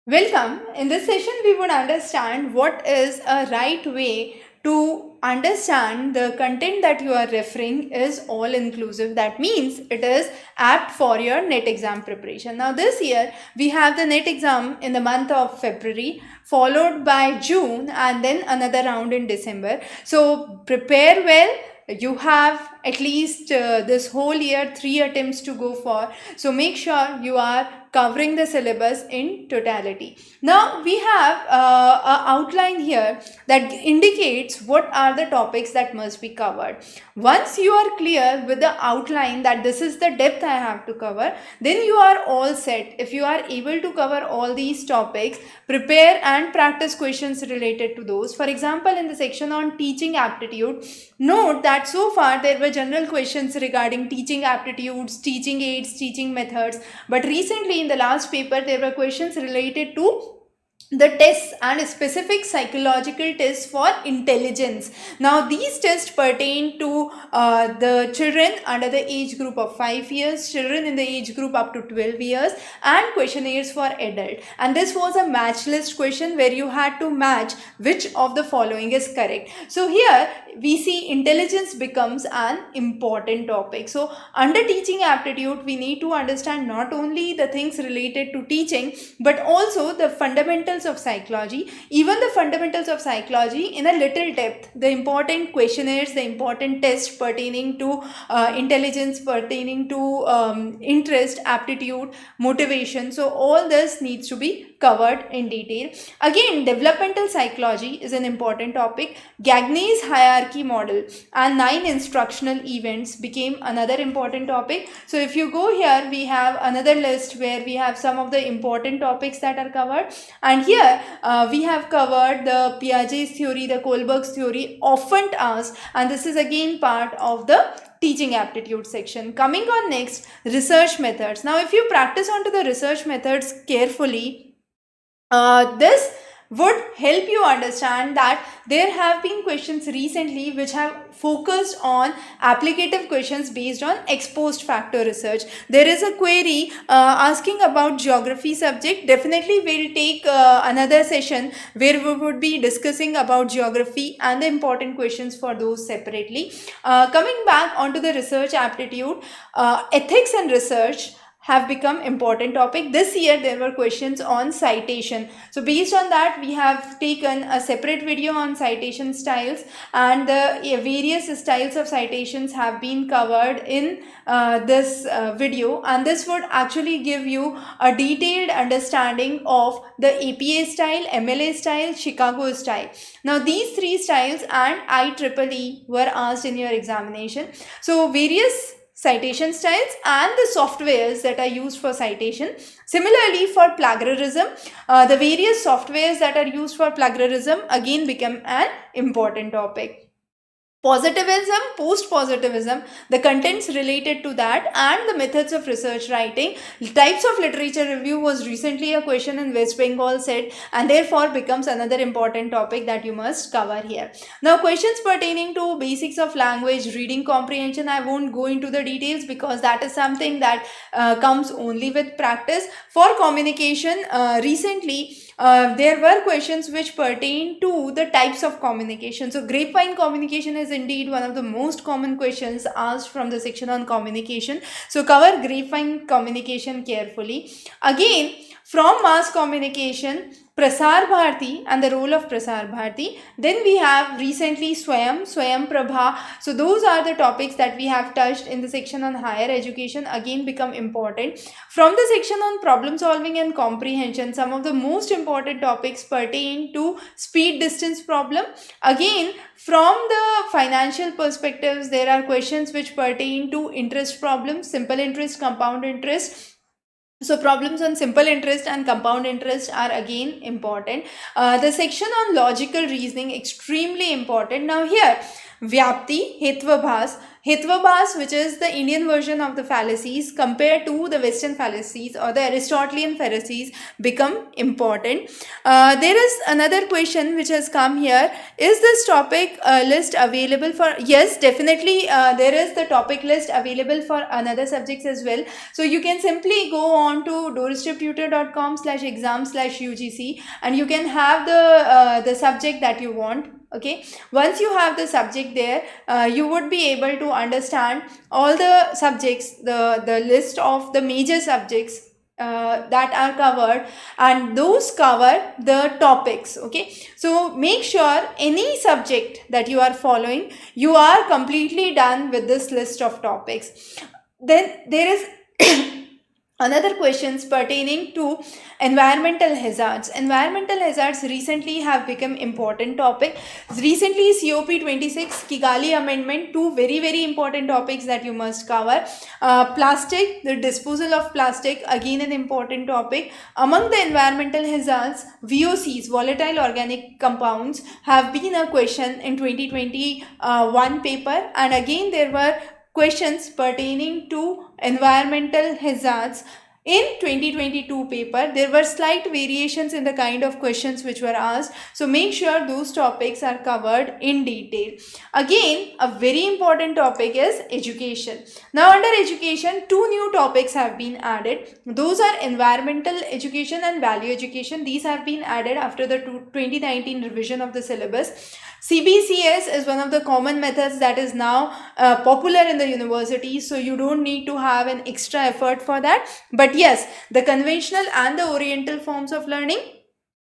Welcome. In this session, we would understand what is a right way to understand the content that you are referring is all inclusive. That means it is apt for your NET exam preparation. Now, this year we have the NET exam in the month of February, followed by June, and then another round in December. So, prepare well. You have at least this whole year 3 attempts to go for. So, make sure you are covering the syllabus in totality. Now we have an outline here that indicates what are the topics that must be covered. Once you are clear with the outline that this is the depth I have to cover, then you are all set. If you are able to cover all these topics, prepare and practice questions related to those. For example, in the section on teaching aptitude, note that so far there were general questions regarding teaching aptitudes, teaching aids, teaching methods, but recently in the last paper there were questions related to the tests and specific psychological tests for intelligence. Now these tests pertain to the children under the age group of 5 years, children in the age group up to 12 years, and questionnaires for adult. And this was a match list question where you had to match which of the following is correct. So here we see intelligence becomes an important topic. So under teaching aptitude, we need to understand not only the things related to teaching but also the fundamentals of psychology, even the fundamentals of psychology in a little depth, the important questionnaires, the important tests pertaining to intelligence, pertaining to interest, aptitude, motivation. So all this needs to be covered in detail. Again, developmental psychology is an important topic. Gagney's hierarchy model and 9 instructional events became another important topic. So if you go here, we have another list where we have some of the important topics that are covered, and here we have covered the Piaget's theory, the Kohlberg's theory, often asked, and this is again part of the teaching aptitude section. Coming on next, research methods. Now if you practice onto the research methods carefully, this would help you understand that there have been questions recently which have focused on applicative questions based on ex post facto research. There is a query asking about geography subject. Definitely we'll take another session where we would be discussing about geography and the important questions for those separately. Coming back onto the research aptitude, ethics and research have become important topic. This year there were questions on citation. So based on that, we have taken a separate video on citation styles, and the various styles of citations have been covered in this video, and this would actually give you a detailed understanding of the APA style, MLA style, Chicago style. Now these 3 styles and IEEE were asked in your examination. So various citation styles and the softwares that are used for citation. Similarly, for plagiarism, the various softwares that are used for plagiarism again become an important topic. Positivism, post-positivism, the contents related to that, and the methods of research writing. Types of literature review was recently a question in West Bengal set, and therefore becomes another important topic that you must cover here. Now questions pertaining to basics of language, reading comprehension, I won't go into the details because that is something that comes only with practice. For communication, recently there were questions which pertain to the types of communication. So grapevine communication is indeed one of the most common questions asked from the section on communication. So cover grapevine communication carefully. Again, from mass communication, Prasar Bharati and the role of Prasar Bharati. Then we have recently Swayam Prabha. So those are the topics that we have touched in the section on higher education, again become important. From the section on problem solving and comprehension, some of the most important topics pertain to speed distance problem. Again, from the financial perspectives, there are questions which pertain to interest problems, simple interest, compound interest. So problems on simple interest and compound interest are again important. The section on logical reasoning, extremely important. Now here, Vyapti, Hetvabhas. Hitvabhas, which is the Indian version of the fallacies compared to the Western fallacies or the Aristotelian fallacies, become important. There is another question which has come here. Is this topic list available for? Yes, definitely there is the topic list available for another subjects as well. So you can simply go on to doorsteptutor.com/exam/UGC and you can have the subject that you want. Okay, once you have the subject there, you would be able to understand all the subjects, the list of the major subjects that are covered, and those cover the topics. Okay, so make sure any subject that you are following, you are completely done with this list of topics. Then there is another questions pertaining to environmental hazards. Environmental hazards recently have become important topic. Recently COP26 Kigali Amendment, two very important topics that you must cover. Plastic, the disposal of plastic, again an important topic. Among the environmental hazards, VOCs, volatile organic compounds, have been a question in 2021 paper, and again there were questions pertaining to environmental hazards in 2022 paper. There were slight variations in the kind of questions which were asked, so make sure those topics are covered in detail. Again, a very important topic is education. Now under education, two new topics have been added. Those are environmental education and value education. These have been added after the 2019 revision of the syllabus. CBCS is one of the common methods that is now popular in the universities, so you don't need to have an extra effort for that. But yes, the conventional and the oriental forms of learning,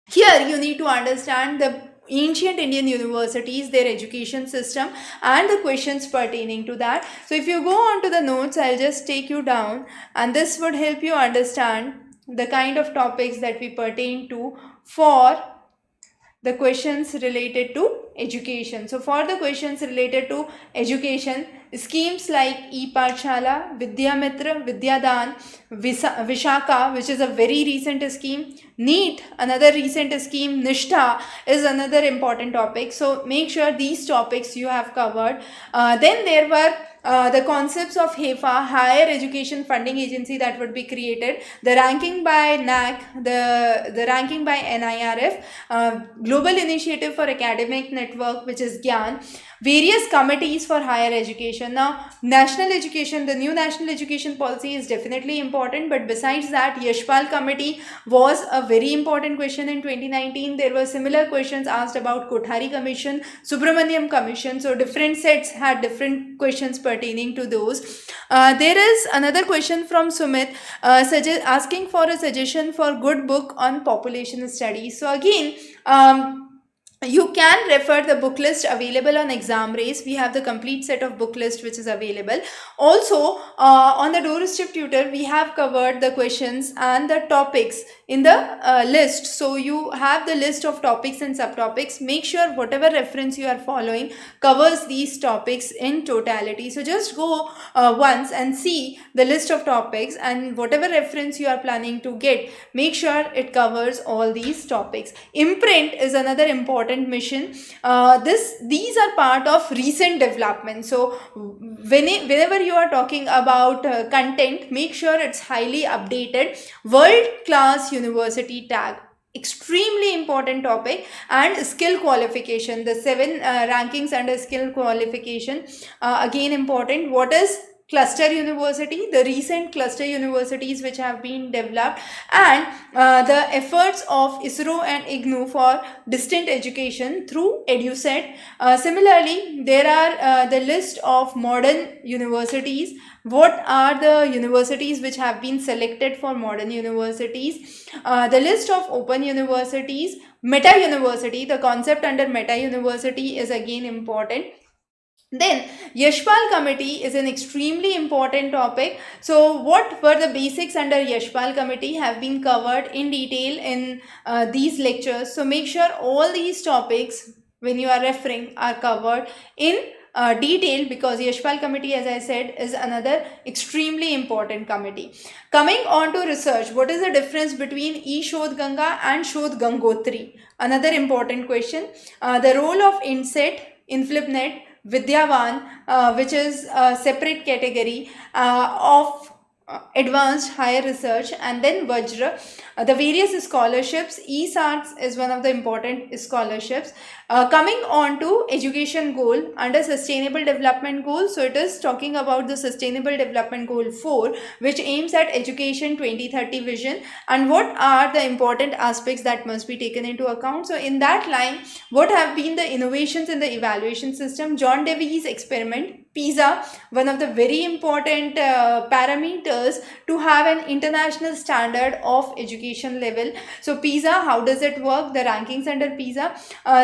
here you need to understand the ancient Indian universities, their education system, and the questions pertaining to that. So if you go on to the notes, I'll just take you down, and this would help you understand the kind of topics that we pertain to for the questions related to education. So for the questions related to education, schemes like E-Pathshala, Vidyamitra, Vidyadan, Vishaka, which is a very recent scheme, NEET, another recent scheme, Nishtha is another important topic. So make sure these topics you have covered. Then there were the concepts of HEFA, Higher Education Funding Agency, that would be created, the ranking by NAC, the ranking by NIRF, Global Initiative for Academic Network, which is GYAN, various committees for higher education. Now, national education, the new national education policy is definitely important, but besides that, Yashpal committee was a very important question in 2019. There were similar questions asked about Kothari Commission, Subramaniam Commission, so different sets had different questions pertaining to those. There is another question from Sumit asking for a suggestion for good book on population studies. So again, you can refer the book list available on Examrace. We have the complete set of book list which is available. Also, on the Doorstep Tutor, we have covered the questions and the topics in the list. So you have the list of topics and subtopics. Make sure whatever reference you are following covers these topics in totality. So just go once and see the list of topics, and whatever reference you are planning to get, make sure it covers all these topics. Imprint is another important mission. These are part of recent development. So whenever you are talking about content, make sure it's highly updated. World class university tag, extremely important topic. And skill qualification, the 7 rankings under skill qualification, again important. What is cluster university? The recent cluster universities which have been developed, and the efforts of ISRO and IGNOU for distant education through EduSet. Similarly, there are the list of modern universities. What are the universities which have been selected for modern universities? The list of open universities. Meta university, the concept under meta university is again important. Then Yashpal committee is an extremely important topic. So what were the basics under Yashpal committee have been covered in detail in these lectures. So make sure all these topics when you are referring are covered in detail, because Yashpal committee, as I said, is another extremely important committee. Coming on to research, what is the difference between E-Shodh Ganga and Shodh Gangotri? Another important question. The role of INSET, InflipNet, Vidyavan, which is a separate category of advanced higher research, and then Vajra, the various scholarships. ESARTS is one of the important scholarships. Coming on to education goal under sustainable development goal, so it is talking about the sustainable development goal 4, which aims at education 2030 vision, and what are the important aspects that must be taken into account. So in that line, what have been the innovations in the evaluation system? John Dewey's experiment, PISA, one of the very important parameters to have an international standard of education level. So PISA, how does it work? The rankings under PISA.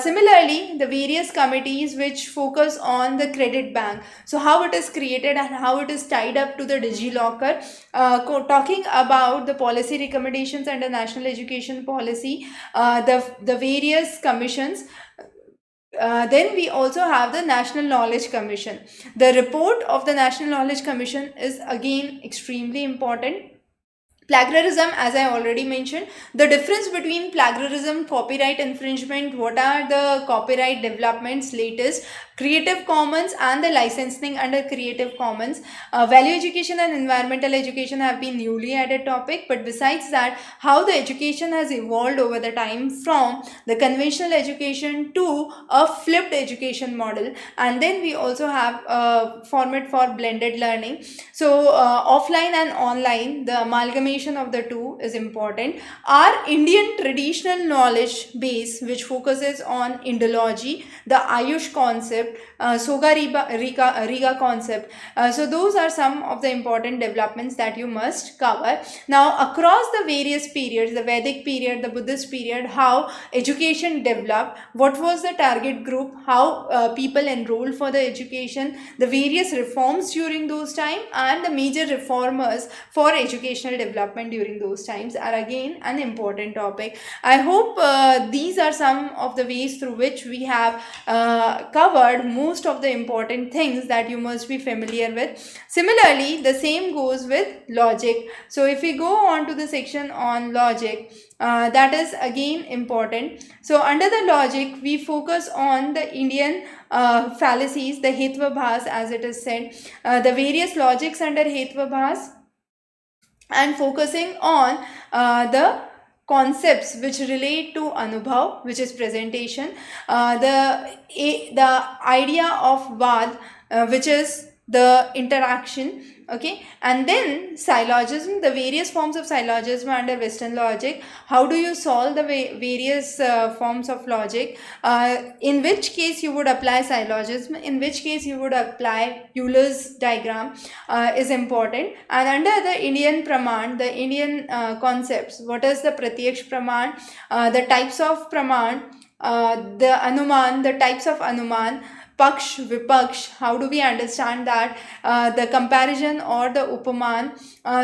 Similarly, the various committees which focus on the credit bank. So how it is created and how it is tied up to the DigiLocker. Talking about the policy recommendations under national education policy, the various commissions. Then we also have the National Knowledge Commission. The report of the National Knowledge Commission is again extremely important. Plagiarism, as I already mentioned, the difference between plagiarism, copyright infringement, what are the copyright developments latest, Creative Commons and the licensing under Creative Commons. Value education and environmental education have been newly added topic, but besides that, how the education has evolved over the time from the conventional education to a flipped education model. And then we also have a format for blended learning. So offline and online, the amalgamation of the two is important. Our Indian traditional knowledge base, which focuses on Indology, the Ayush concept, Soga Riga concept. So those are some of the important developments that you must cover. Now across the various periods, the Vedic period, the Buddhist period, how education developed, what was the target group, how people enrolled for the education, the various reforms during those times, and the major reformers for educational development during those times are again an important topic. I hope these are some of the ways through which we have covered most of the important things that you must be familiar with. Similarly, the same goes with logic. So if we go on to the section on logic, that is again important. So under the logic, we focus on the Indian fallacies, the Hetvabhas as it is said, the various logics under Hetvabhas, and focusing on the concepts which relate to Anubhav, which is presentation, the idea of Vad, which is the interaction, okay, and then syllogism, the various forms of syllogism under Western logic. How do you solve the various forms of logic? In which case you would apply syllogism, in which case you would apply Euler's diagram is important. And under the Indian Praman, the Indian concepts, what is the Pratyaksh Praman, the types of Praman, the Anuman, the types of Anuman, Paksh, Vipaksh, how do we understand that, the comparison or the Upaman.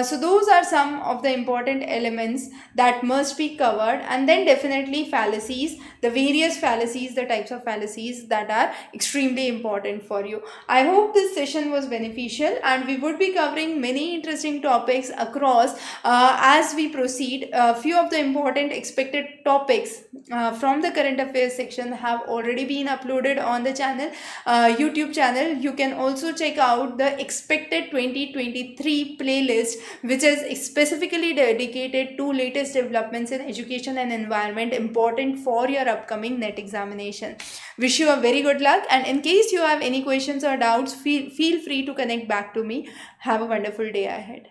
So those are some of the important elements that must be covered. And then definitely fallacies, the various fallacies, the types of fallacies that are extremely important for you. I hope this session was beneficial, and we would be covering many interesting topics across as we proceed. A few of the important expected topics from the current affairs section have already been uploaded on the channel, YouTube channel. You can also check out the expected 2023 playlist, which is specifically dedicated to latest developments in education and environment important for your upcoming NET examination. Wish you a very good luck, and in case you have any questions or doubts, feel free to connect back to me. Have a wonderful day ahead.